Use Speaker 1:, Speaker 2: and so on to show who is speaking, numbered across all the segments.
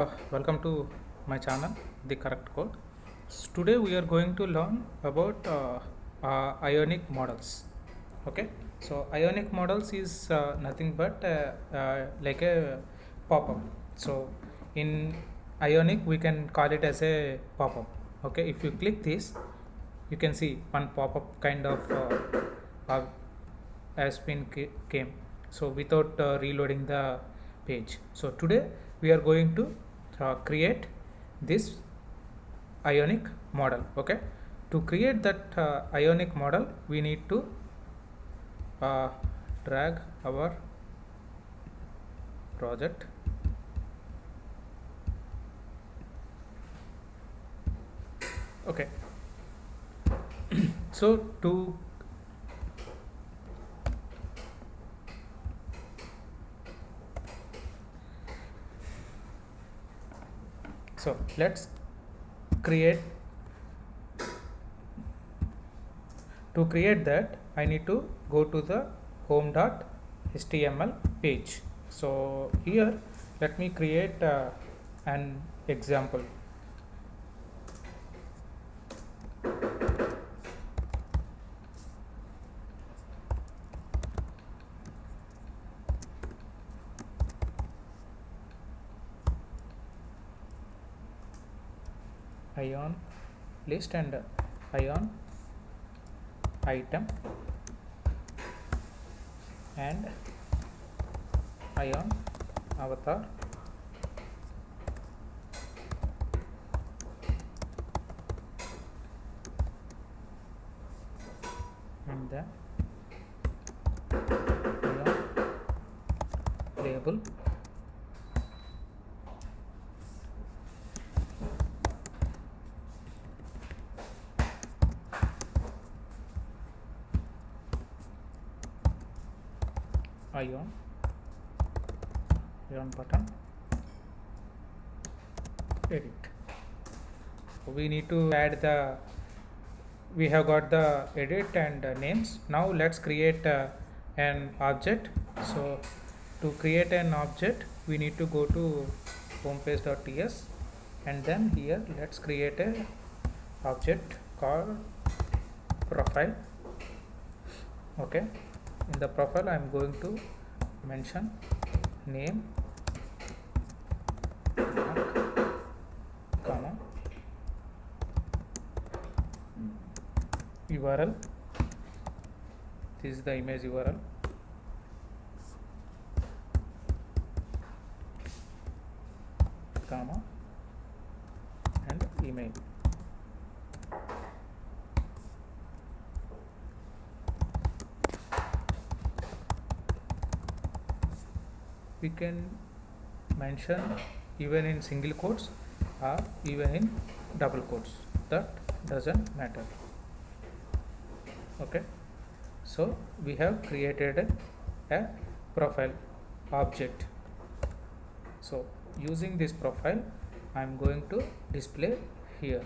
Speaker 1: Welcome to my channel, The Correct Code. Today we are going to learn about ionic models. Okay, so ionic models is nothing but like a pop-up. So in ionic we can call it as a pop-up. Okay, if you click this, you can see one pop-up kind of has been came. So without reloading the page. So today we are going to create this ionic model. Okay, to create that ionic model we need to drag our project. Okay, so let's create. To create that, I need to go to the home.html page. So here let me create an example. Ion list and ion item and ion avatar and the ion label ion button edit. We need to add the we have got the edit and names. Now let's create an object. So to create an object we need to go to homepage.ts and then here let's create a object called profile. Okay, in the profile I am going to mention name comma URL. This is the image URL comma and email. We can mention even in single quotes or even in double quotes, that doesn't matter. Okay, so we have created a profile object. So using this profile I am going to display here.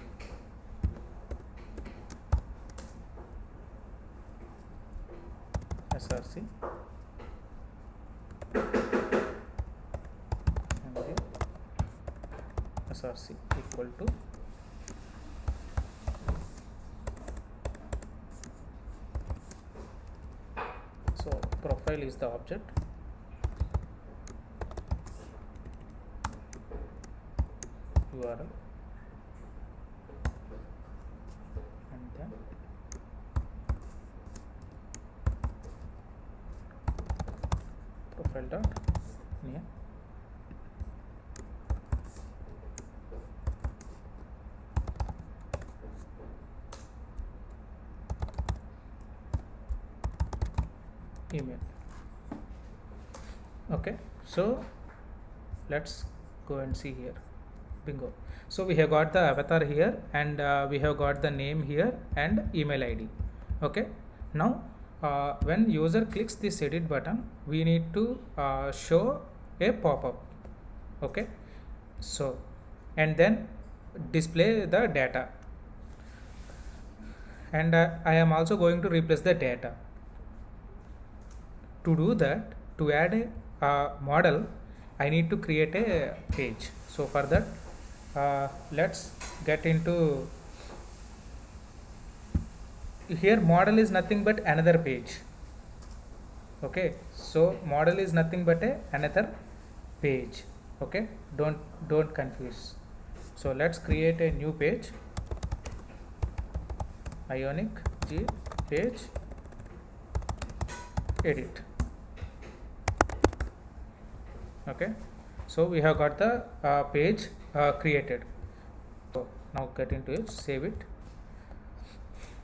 Speaker 1: src src equal to so profile is the object, URL and then profile dot name email. Okay, so let's go and see here. Bingo. So we have got the avatar here and we have got the name here and email ID. Okay, now when user clicks this edit button we need to show a pop-up. Okay, so and then display the data, and I am also going to replace the data. To do that, to add a model I need to create a page. So for that, let's get into here. Model is nothing but another page. Okay, so model is nothing but another page. Okay, don't confuse. So let's create a new page, Ionic G page, edit. Okay, so we have got the page created. So now get into it, save it.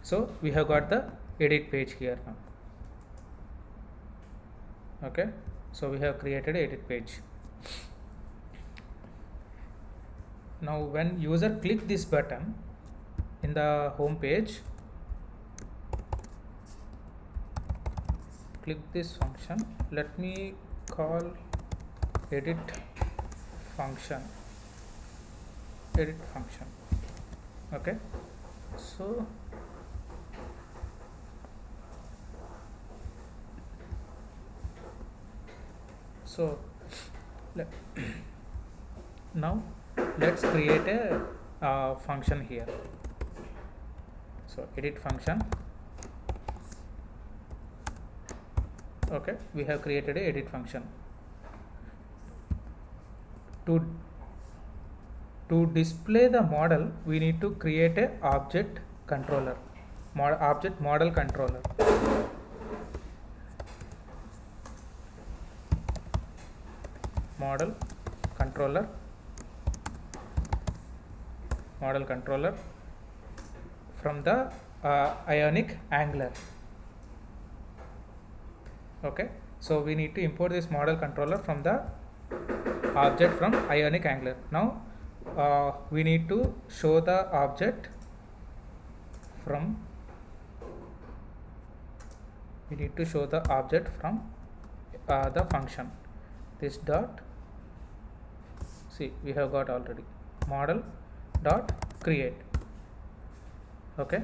Speaker 1: So we have got the edit page here now. Okay, so we have created edit page. Now when user click this button in the home page, click this function. Let me call edit function. Okay, so now let's create a function here. So edit function. Okay, we have created a edit function. To display the model, we need to create a object controller, object model controller. Model controller from the Ionic Angular. Okay, so we need to import this model controller from the object from Ionic Angular. Now we need to show the object from the function. This dot, see, we have got already model dot create. Okay,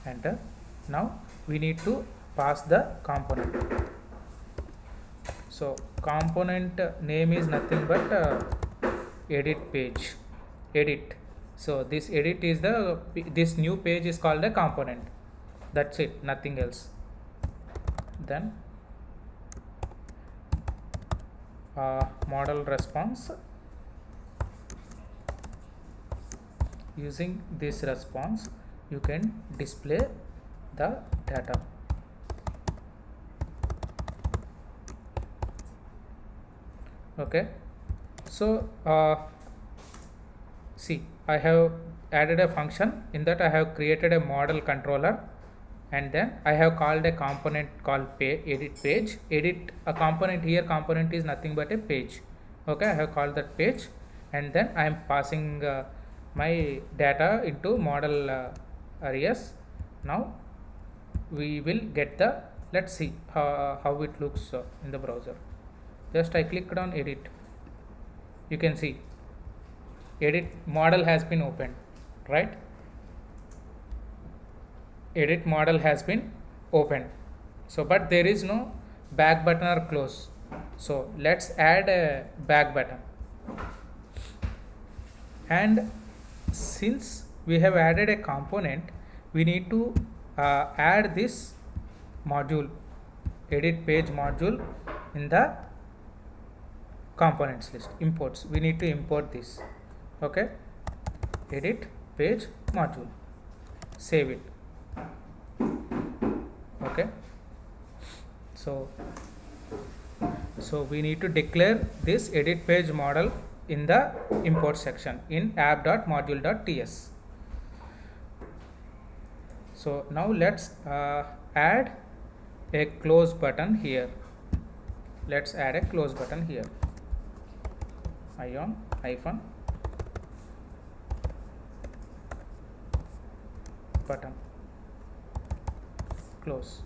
Speaker 1: enter. Now we need to pass the component. So component name is nothing but edit page, edit. So this edit is this new page is called a component. That's it, nothing else. Then model response. Using this response, you can display the data. Okay, so see, I have added a function. In that I have created a model controller, and then I have called a component called edit page. Edit a component here. Component is nothing but a page. Okay, I have called that page, and then I am passing my data into model areas. Now we will get the, let's see how it looks in the browser. Just I clicked on edit. You can see edit model has been opened, right? Edit model has been opened. So but there is no back button or close. So let's add a back button. And since we have added a component, we need to add this module, edit page module, in the components list. Imports, we need to import this. Okay, edit page module, save it. Okay, so we need to declare this edit page model in the import section in app.module.ts. So now let's add a close button here. Let's add a close button here. Ion hyphen button, close.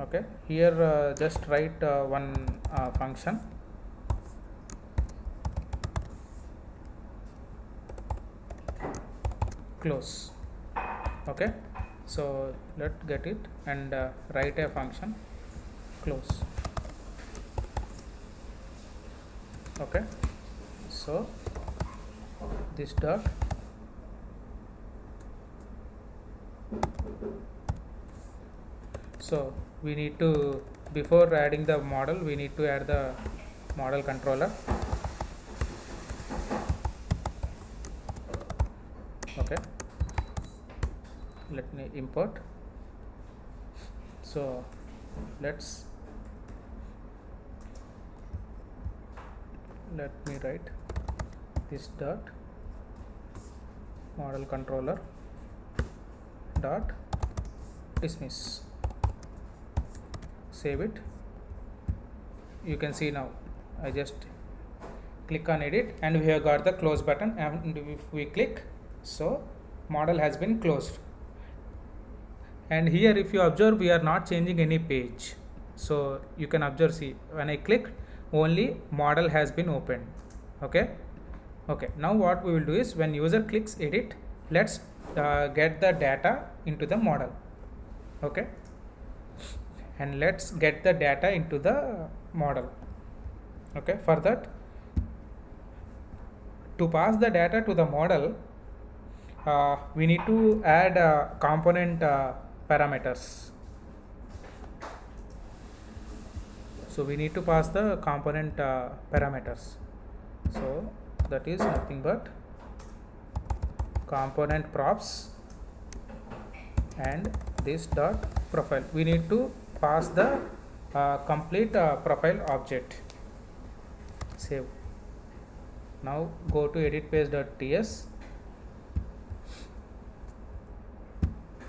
Speaker 1: Okay, here just write one function, close. Okay, So let's get it and write a function close. Okay, so this dot so we need to, before adding the model, we need to add the model controller. Okay, let me import. So let me write this dot model controller dot dismiss. Save it. You can see now I just click on edit and we have got the close button, and if we click, so model has been closed. And here if you observe, we are not changing any page. So you can observe, see, when I click, only model has been opened. Okay, now what we will do is, when user clicks edit, let's get the data into the model. Okay, and let's get the data into the model. Okay, for that, to pass the data to the model, we need to add component parameters. So we need to pass the component parameters. So that is nothing but component props and this dot profile. We need to pass the complete profile object. Save. Now go to edit page.ts.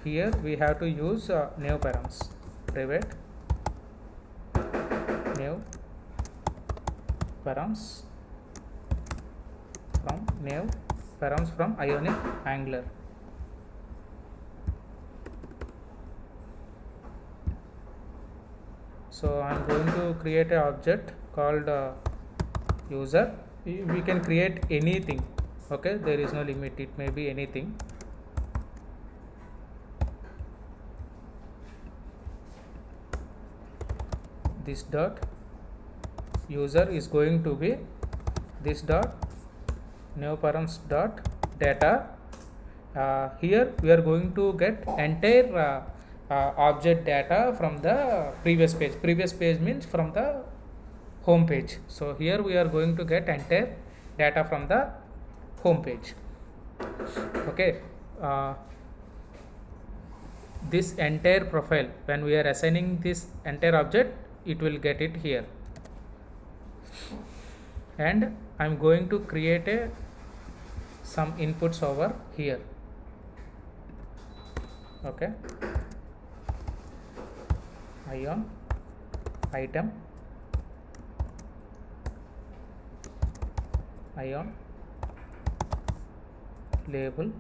Speaker 1: Here we have to use new params, private new params from Ionic Angular. So I am going to create an object called user. We can create anything. Okay, there is no limit, it may be anything. This dot user is going to be this dot new params dot data. Here we are going to get entire object data from the previous page. Previous page means from the home page. So here we are going to get entire data from the home page. Okay, this entire profile, when we are assigning this entire object, it will get it here. And I am going to create some inputs over here. Okay, ion item, ion label.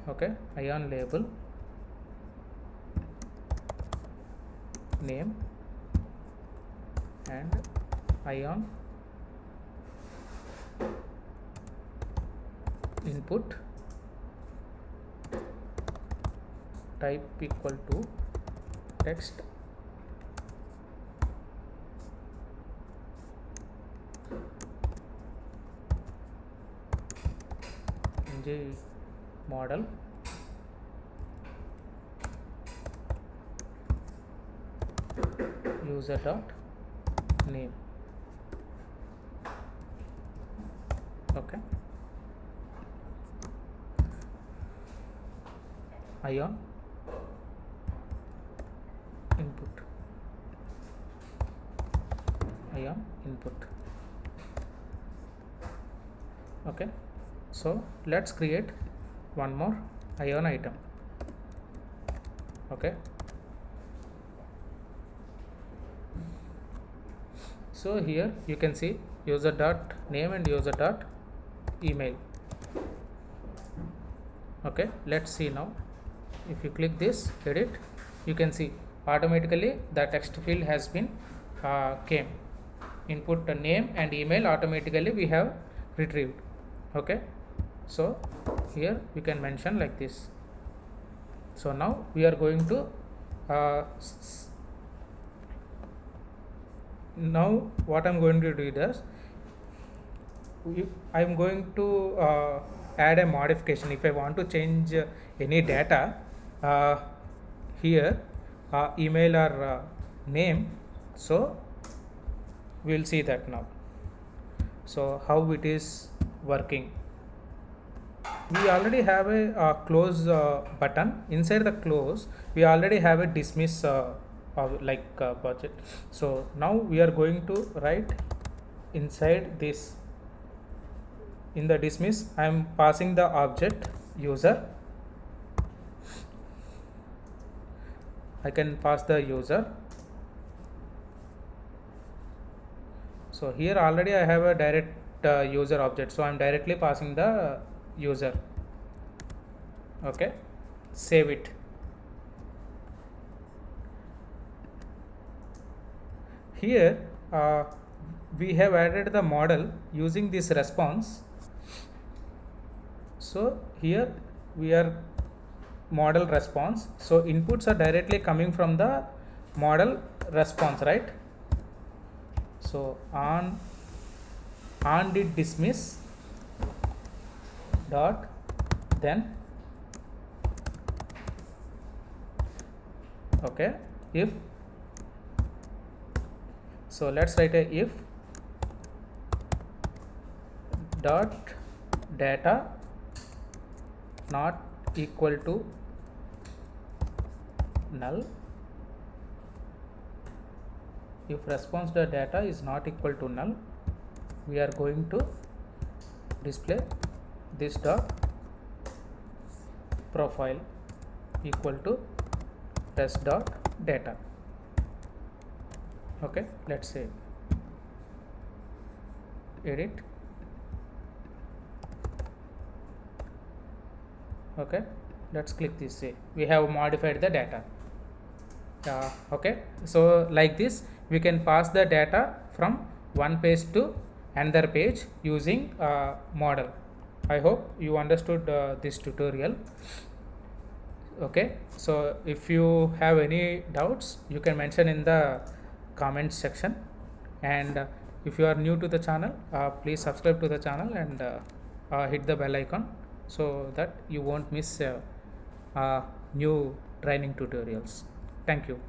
Speaker 1: Okay, ion label, name, and ion input type equal to text, ng model, user dot name. Okay, ion input, ion input. Okay, so let's create one more ion item. Okay, so here you can see user dot name and user dot email. Okay, let's see now. If you click this edit, you can see automatically the text field has been came. Input the name and email, automatically we have retrieved. Okay, so here we can mention like this. So now we are going to now what I'm going to do is I'm going to add a modification. If I want to change any data uh, here, email or name, so we'll see that now. So how it is working. We already have a close button. Inside the close, we already have a dismiss budget. So now we are going to write inside this. In the dismiss, I am passing the object user. I can pass the user. So here already I have a direct user object, so I am directly passing the user. Okay, save it. Here we have added the model using this response. So here we are model response. So inputs are directly coming from the model response, right? So on did dismiss dot then okay if. So let's write a if dot data not equal to null. If response to data is not equal to null, we are going to display this dot profile equal to res dot data. Okay, let's say edit. Okay, let's click this way. We have modified the data. Okay, so like this we can pass the data from one page to another page using model. I hope you understood this tutorial. Okay, so if you have any doubts, you can mention in the comments section, and if you are new to the channel, please subscribe to the channel and hit the bell icon so that you won't miss new training tutorials. Thank you.